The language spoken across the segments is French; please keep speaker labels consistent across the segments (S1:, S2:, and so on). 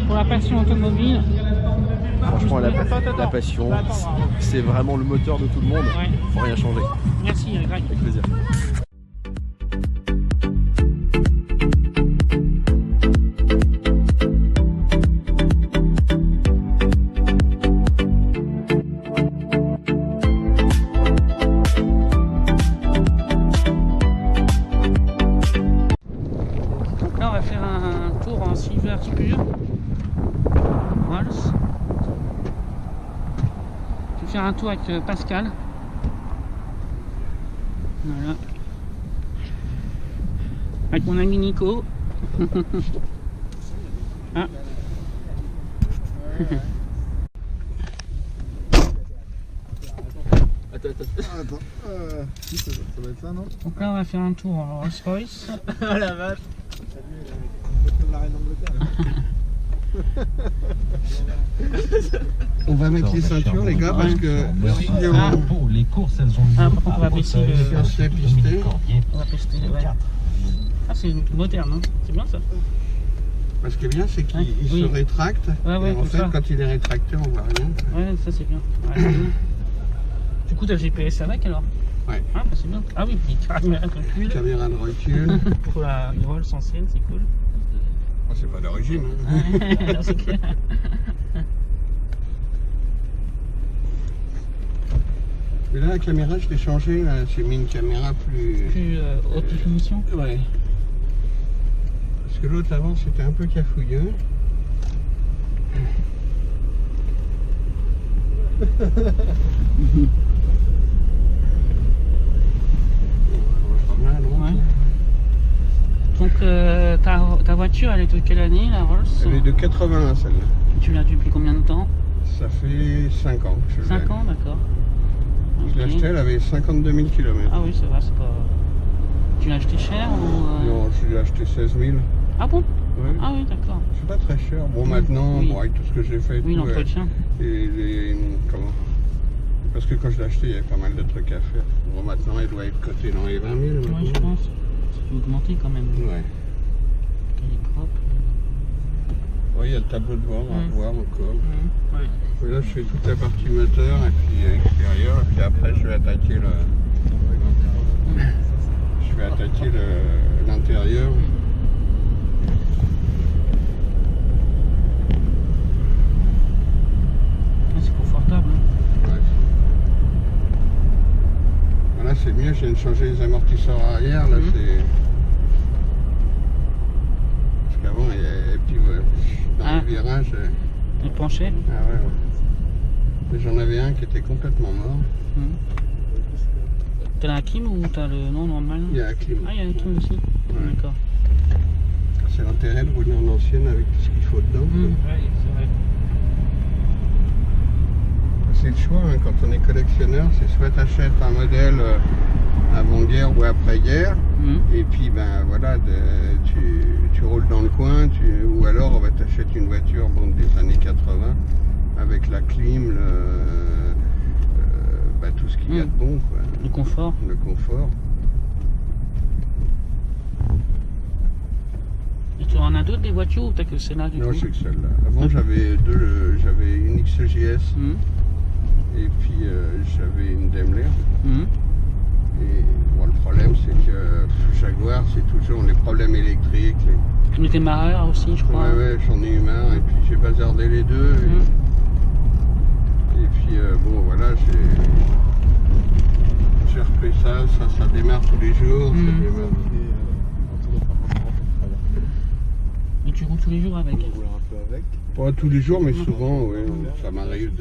S1: pour la passion automobile.
S2: Franchement, la passion, c'est vraiment le moteur de tout le monde.
S1: Ouais.
S2: Faut rien changer.
S1: Merci Greg.
S2: Avec plaisir.
S1: Là on va faire un tour en silver pur. Rolls. Je vais faire un tour avec Pascal. Voilà. Avec mon ami Nico. Ah.
S3: Attends, si, ça va être là, non?
S1: Donc là on va faire un tour en Rolls Royce.
S3: Ah la vache! Comme la reine d'Angleterre. On va mettre les ceintures, les gars, parce que
S4: pour les courses, elles ont
S1: Ah, par contre, on va baisser le.
S3: on se fait pister.
S1: On va pester, ouais. Ah, c'est moderne, hein. C'est bien ça.
S3: Ce qui est bien, c'est qu'il
S1: Oui.
S3: se rétracte.
S1: Ouais, ouais,
S3: et en
S1: comme
S3: fait,
S1: ça.
S3: quand il est rétracté, on voit rien.
S1: Ouais, ça c'est bien. Ouais. Du coup, t'as le GPS avec alors?
S3: Ouais.
S1: Ah, bah, c'est bien. Ah oui, puis caméra de recul.
S3: Caméra de recul.
S1: Pour la Rolls ancienne, c'est cool.
S3: Oh, c'est pas d'origine. Hein.
S1: Ouais, non, c'est clair.
S3: Mais là, la caméra, je l'ai changée. J'ai mis une caméra plus.
S1: Plus haute définition.
S3: Ouais. Parce que l'autre avant, c'était un peu cafouilleux.
S1: Ouais. Donc, ta voiture, elle est de quelle année, la Rolls?
S3: Elle est de 81, celle-là.
S1: Tu l'as depuis combien de temps?
S3: Ça fait 5 ans que je l'ai.
S1: 5 ans, d'accord.
S3: Je l'ai
S1: Ok.
S3: acheté, elle avait 52 000 km.
S1: Ah oui, ça va, c'est pas. Tu l'as acheté cher ou.
S3: Non, je l'ai acheté 16 000.
S1: Ah bon?
S3: Ouais.
S1: Ah oui, d'accord.
S3: C'est pas très cher. Bon, maintenant,
S1: Oui.
S3: bon, avec tout ce que j'ai fait, et
S1: Oui,
S3: tout,
S1: l'entretien.
S3: comment? Parce que quand je l'ai acheté, il y avait pas mal de trucs à faire. Bon, maintenant, elle doit être cotée dans les 20 000.
S1: Oui, je
S3: maintenant.
S1: pense. Ça peut augmenter quand même.
S3: Ouais.
S1: Elle est propre.
S3: Oui, il y a le tableau de bord à voir encore.
S1: Ouais.
S3: Et là, je fais toute la partie moteur et puis extérieur. Et puis après, je vais attaquer l'intérieur.
S1: C'est confortable. Hein.
S3: Ouais. Voilà, c'est mieux. Je viens de changer les amortisseurs arrière. Là, c'est. Parce qu'avant, et puis dans les virages.
S1: Le penché.
S3: Ah ouais, ouais. Mais j'en avais un qui était complètement mort.
S1: T'as la clim ou t'as le non normal?
S3: Il y a la clim.
S1: Ah, il y a la clim aussi.
S3: Ouais.
S1: D'accord.
S3: C'est l'intérêt de rouler en ancienne avec tout ce qu'il faut dedans.
S1: Ouais, c'est vrai.
S3: C'est le choix, hein. Quand on est collectionneur, c'est soit tu achètes un modèle avant-guerre ou après-guerre, et puis ben voilà, tu roules dans le coin, ou alors tu achètes une voiture des années 80 avec la clim, tout ce qu'il y a de bon, quoi.
S1: Le confort.
S3: Le confort.
S1: Et tu en as d'autres des voitures ou t'as que celle-là du
S3: Non,
S1: coup?
S3: c'est que celle-là. Avant j'avais une XJS. Et puis j'avais une Daimler. Et bon, le problème c'est que Jaguar c'est toujours les problèmes électriques.
S1: Tu étais marreur aussi, je crois.
S3: Ouais, j'en ai eu marre et puis j'ai bazardé les deux. Et puis bon voilà, j'ai repris ça démarre tous les jours. Ça démarre.
S1: Et tu roules tous les jours avec?
S3: Pas tous les jours, mais souvent, oui. Ça m'arrive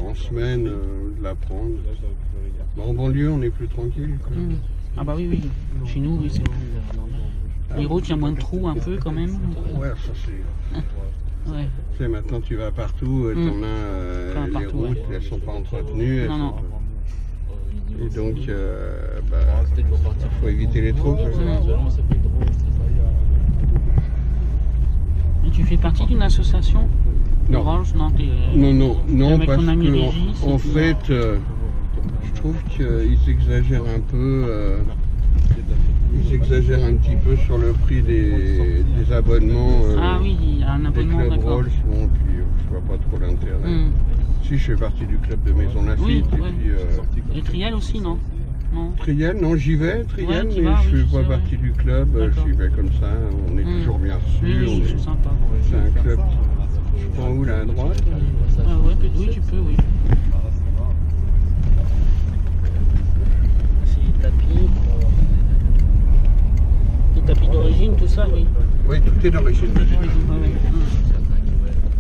S3: en semaine de la prendre. Bon, en banlieue, on est plus tranquille. Quoi.
S1: Ah bah oui, oui. Chez nous, oui, c'est. Les routes, il y a moins de trous un peu quand même.
S3: Ouais, ça c'est.
S1: Ouais.
S3: Tu sais, maintenant tu vas partout, t'en as les
S1: partout,
S3: routes, elles sont pas entretenues.
S1: Non, non.
S3: Et donc, faut éviter les trous.
S1: Et tu fais partie d'une association?
S3: Non.
S1: Orange, non,
S3: Non,
S1: avec
S3: parce
S1: ton ami
S3: que
S1: Régis,
S3: en fait, je trouve qu'ils exagèrent un peu. Ils exagèrent un petit peu sur le prix des abonnements.
S1: Ah oui, il y a un abonnement,
S3: des clubs
S1: d'accord.
S3: Rolls, bon, puis je vois pas trop l'intérêt. Si, je fais partie du club de Maison Lafitte.
S1: Oui,
S3: et
S1: ouais.
S3: puis,
S1: Et Triel aussi, non? Non.
S3: Triel, non, j'y vais, Triel,
S1: Ouais, tu
S3: mais
S1: vas,
S3: je
S1: oui,
S3: fais
S1: c'est
S3: pas
S1: vrai.
S3: partie du club,
S1: D'accord.
S3: j'y vais comme ça, on est toujours bien
S1: Oui,
S3: reçus.
S1: oui, c'est sympa.
S3: C'est un club, je prends où là à droite?
S1: Ah ouais, oui, tu peux, oui. C'est les tapis. Les tapis d'origine, tout ça, oui.
S3: Oui, tout est d'origine.
S1: Ouais, ouais.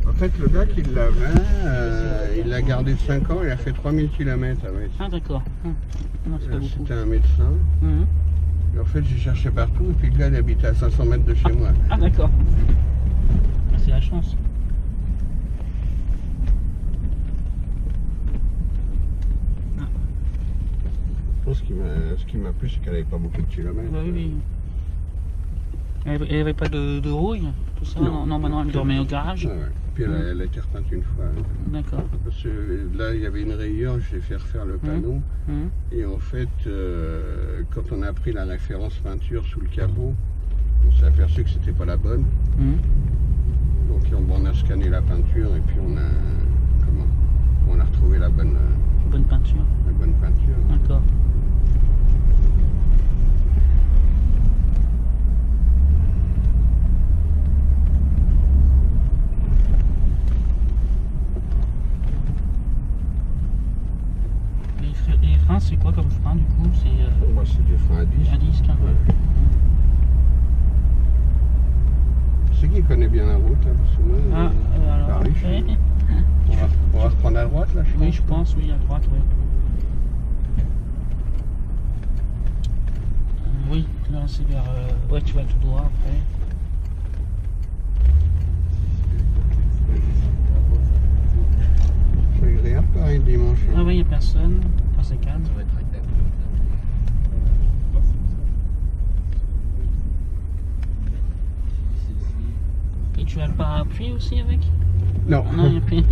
S3: En fait, le gars qui l'avait, il l'a gardé 5 ans, il a fait 3000 km avec.
S1: Ah d'accord. Non, c'est pas beaucoup.
S3: C'était un médecin. Et en fait, j'ai cherché partout, et puis le gars, il habitait à 500 mètres de chez moi.
S1: Ah d'accord. Ah, c'est la chance.
S3: Bon, ce qui m'a plu, c'est qu'elle n'avait pas beaucoup de kilomètres.
S1: Bah oui, oui. Elle avait pas de rouille, tout ça?
S3: Non.
S1: Non, maintenant elle dormait au garage.
S3: Ah ouais. Puis elle a été repeinte une fois.
S1: D'accord.
S3: Parce que là, il y avait une rayure, j'ai fait refaire le panneau. Et en fait, quand on a pris la référence peinture sous le capot, on s'est aperçu que c'était pas la bonne. Donc on a scanné la peinture et puis on a retrouvé la bonne
S1: peinture.
S3: La bonne peinture.
S1: D'accord. Les freins, c'est quoi comme frein du coup?
S3: Moi, c'est des freins à disque.
S1: À disque, hein.
S3: Ouais. C'est qui connaît bien la route là, parce que moi,
S1: alors,
S3: Paris,
S1: ouais.
S3: on va reprendre à droite là, je pense.
S1: Oui, je pense, oui, à droite, oui. Oui, là c'est vers... ouais, tu vas tout droit après.
S3: C'est agréable pareil le dimanche. Hein.
S1: Ah oui, il n'y a personne. Enfin, c'est calme. Et tu as le parapluie aussi avec?
S3: Non,
S1: Non, il n'y a plus.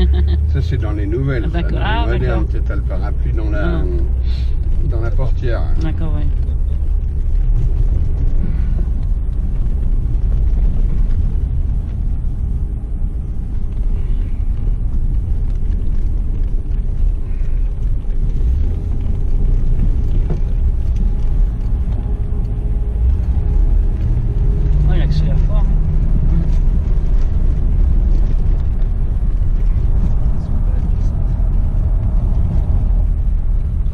S3: ça c'est dans les nouvelles.
S1: Ah, d'accord.
S3: Ça, dans
S1: Ah,
S3: les modernes,
S1: d'accord.
S3: t'as le parapluie dans la portière.
S1: D'accord, oui. Ouais, il accélère fort.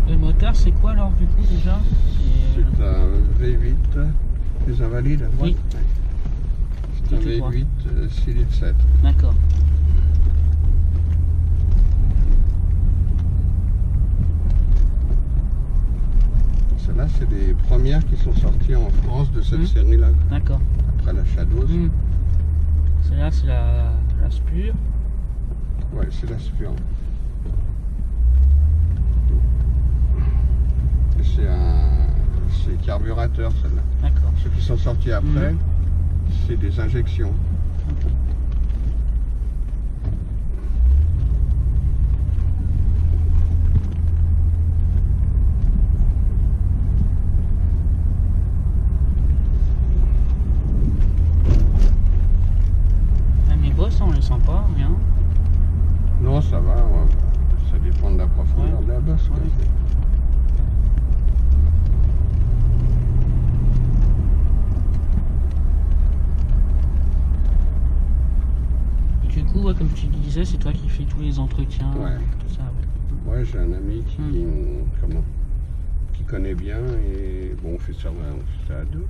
S1: Le moteur, c'est quoi alors du coup déjà?
S3: C'est un V8 des Invalides à droite.
S1: Oui.
S3: Ouais. C'est un
S1: Tout droit.
S3: V8 6 litres 7.
S1: D'accord.
S3: Celles-là, c'est des premières qui sont sorties en France de cette série-là.
S1: D'accord.
S3: Après la Shadows.
S1: Celle-là, c'est la Spur.
S3: Ouais, c'est la Spur. Et c'est carburateur celle-là.
S1: D'accord.
S3: Ceux qui sont sortis après, c'est des injections.
S1: Même les bosses, on les sent pas, rien.
S3: Non, ça va, ouais. Ça dépend de la profondeur de la bosse. quoi.
S1: Ouais. Et du coup, ouais, comme tu disais, c'est toi qui fais tous les entretiens,
S3: Ouais.
S1: tout ça.
S3: Ouais, j'ai un ami qui connaît bien et bon, on fait ça à deux.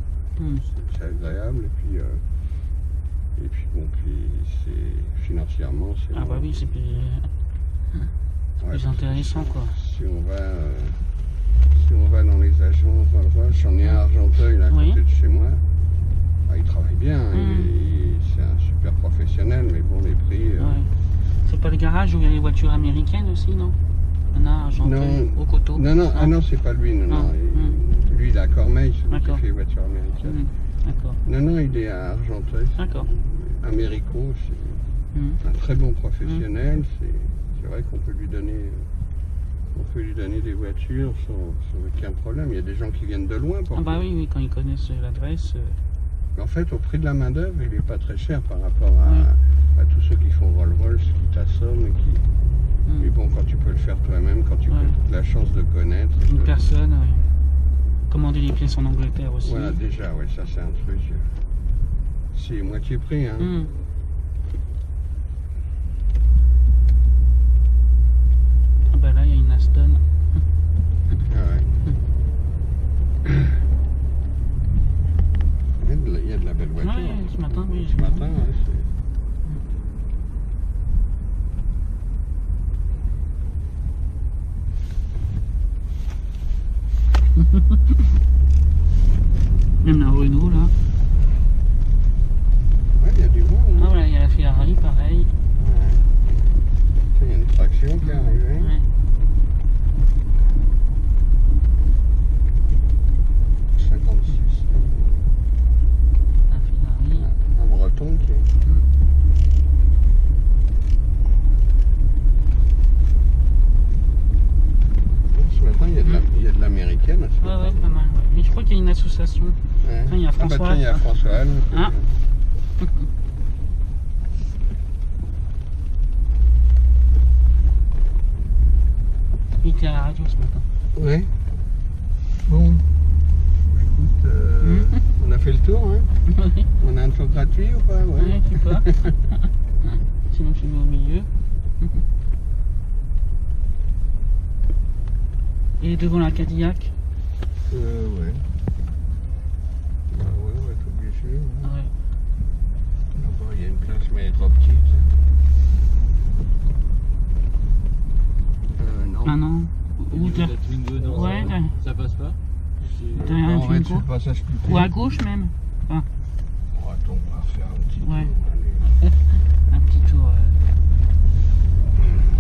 S3: C'est agréable et puis bon, puis c'est financièrement c'est.
S1: Ah bah oui, c'est plus, plus intéressant quoi.
S3: Si on va dans les agences, j'en ai un à Argenteuil là, à côté de chez moi. Ah, il travaille bien, c'est un super professionnel, mais bon, les prix.
S1: Ouais. C'est pas le garage où il y a les voitures américaines aussi, non? Il y en a à Argenteuil, au coteau.
S3: Non, ah non, c'est pas lui, non. Lui, il est à Cormeil, celui qui fait les voitures américaines.
S1: D'accord.
S3: Non, il est à Argenteuil.
S1: D'accord.
S3: Américo, c'est un très bon professionnel. C'est vrai qu'on peut lui donner On peut lui donner des voitures sans aucun problème. Il y a des gens qui viennent de loin pour
S1: Ah bah oui, quand ils connaissent l'adresse.
S3: En fait, au prix de la main-d'œuvre, il n'est pas très cher par rapport à tous ceux qui font Rolls-Royce, qui t'assomment et qui. Mais bon, quand tu peux le faire toi-même, quand tu as la chance de connaître.
S1: Une personne, ouais. Commander les pièces en Angleterre aussi.
S3: Voilà, déjà, ouais, ça c'est un truc. C'est moitié prix, hein.
S1: Ah bah là, il y a une Aston.
S3: Ah ouais. Il y a de la belle voiture.
S1: Ouais, ce matin, oui.
S3: Ce matin, ouais, c'est.
S1: Même la Renault là.
S3: Ouais, il y a du monde. Hein.
S1: Ah voilà, il y a la Ferrari pareil.
S3: Ouais. Il y a une traction qui est arrivée.
S1: Ouais.
S3: 56.
S1: La Ferrari.
S3: Un breton qui est. Ce matin, il y a de l'américaine.
S1: Ouais, ouais, pas mal. Ouais. Mais je crois qu'il y a une association.
S3: Ouais.
S1: Enfin, il y a François.
S3: Ah bah tiens, il y a François Halle.
S1: Ah. Il était à la radio ce matin.
S3: Ouais. Bon. Écoute, on a fait le tour, hein.
S1: Oui.
S3: On a un tour gratuit ou pas?
S1: Ouais, je sais pas. Sinon je suis mis au milieu. Et devant la Cadillac.
S3: Ouais. Bah ouais, on va être obligé. Ouais.
S1: Ouais.
S3: Là-bas, il y a une place, mais elle est trop petite. Non.
S1: Ah non. Ou
S4: La Twingo, non,
S1: ouais,
S4: ça passe pas.
S1: derrière un
S3: En fait,
S1: Twingo.
S3: c'est le passage plus
S1: Ou à gauche même.
S3: Oh, attends, on va faire un petit
S1: Ouais.
S3: tour. Allez.
S1: Un petit tour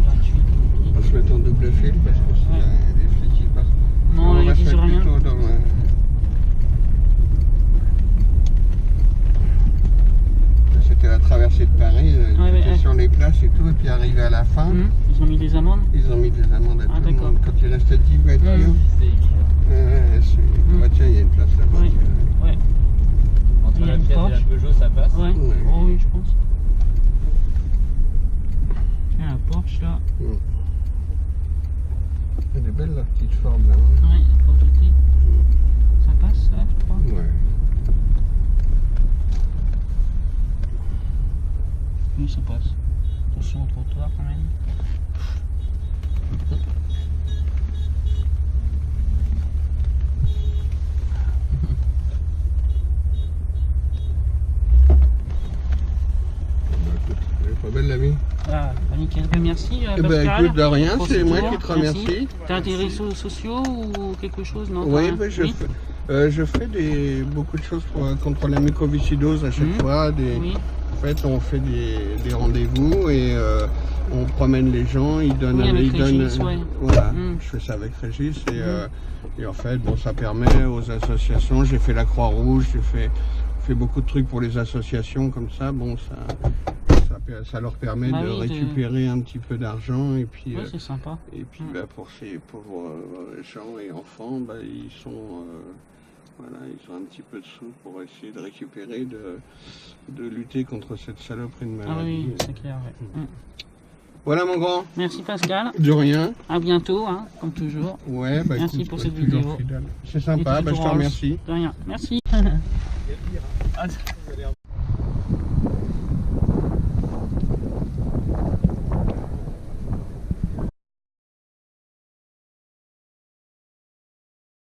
S1: gratuit.
S3: On va se mettre en double fil parce que c'est
S1: Ouais.
S3: les flics qui passent.
S1: Non,
S3: on
S1: là,
S3: va
S1: ils
S3: se
S1: disent
S3: mettre
S1: rien.
S3: plutôt dans C'était la traversée de Paris,
S1: Ouais,
S3: c'était
S1: ouais.
S3: sur les places et tout, et puis arrivé à la fin,
S1: Ils ont mis des amendes.
S3: ils ont mis des amendes à
S1: Ah,
S3: tout le
S1: d'accord.
S3: monde. Quand il restait 10 voitures,
S4: C'est évident.
S3: bah, tiens, il y a une place là-bas.
S1: Ouais.
S3: tiens.
S1: Ouais.
S4: Entre
S1: Il y a
S4: la
S1: une
S4: Fiat et la
S1: Porsche.
S4: Peugeot, ça passe.
S1: Ouais.
S3: Ouais.
S1: Oh oui, je pense. Il y a la Porsche là.
S3: Elle est belle la petite forme là. Hein.
S1: Ouais, prototype. Ça passe ça, je crois.
S3: Ouais.
S1: Oui, ça passe. Attention au trottoir quand même.
S3: Elle est pas belle la vie.
S1: Ah, bah, nickel. Ben, merci
S3: Eh ben
S1: Pascal.
S3: écoute, de rien,
S1: pour
S3: c'est
S1: ce
S3: moi
S1: tour.
S3: qui te
S1: Merci.
S3: remercie.
S1: T'as des réseaux sociaux ou quelque chose, non?
S3: Oui,
S1: T'as-
S3: ben, je fais beaucoup de choses pour contre la mucoviscidose à chaque fois.
S1: Oui.
S3: En fait, on fait des rendez-vous et on promène les gens, ils donnent,
S1: Oui, avec
S3: ils donnent,
S1: Régis, ouais.
S3: voilà,
S1: Mm.
S3: je fais ça avec Régis et en fait, bon, ça permet aux associations. J'ai fait la Croix-Rouge, j'ai fait beaucoup de trucs pour les associations comme ça. Bon, ça leur permet
S1: Bah
S3: de
S1: oui,
S3: récupérer un petit peu d'argent et puis.
S1: Ouais, c'est sympa.
S3: Et puis bah, pour ces pauvres gens et enfants, bah, ils sont voilà, ils ont un petit peu de sous pour essayer de récupérer, de lutter contre cette saloperie de
S1: Ah
S3: maladie.
S1: oui, c'est clair. Ouais.
S3: Voilà mon grand.
S1: Merci Pascal.
S3: De rien.
S1: À bientôt, hein, comme toujours.
S3: Ouais, bah
S1: Merci
S3: écoute,
S1: pour
S3: ouais,
S1: cette
S3: toujours
S1: vidéo.
S3: fidèle. C'est sympa,
S1: Et
S3: bah, je te
S1: toujours
S3: remercie.
S1: De rien. Merci.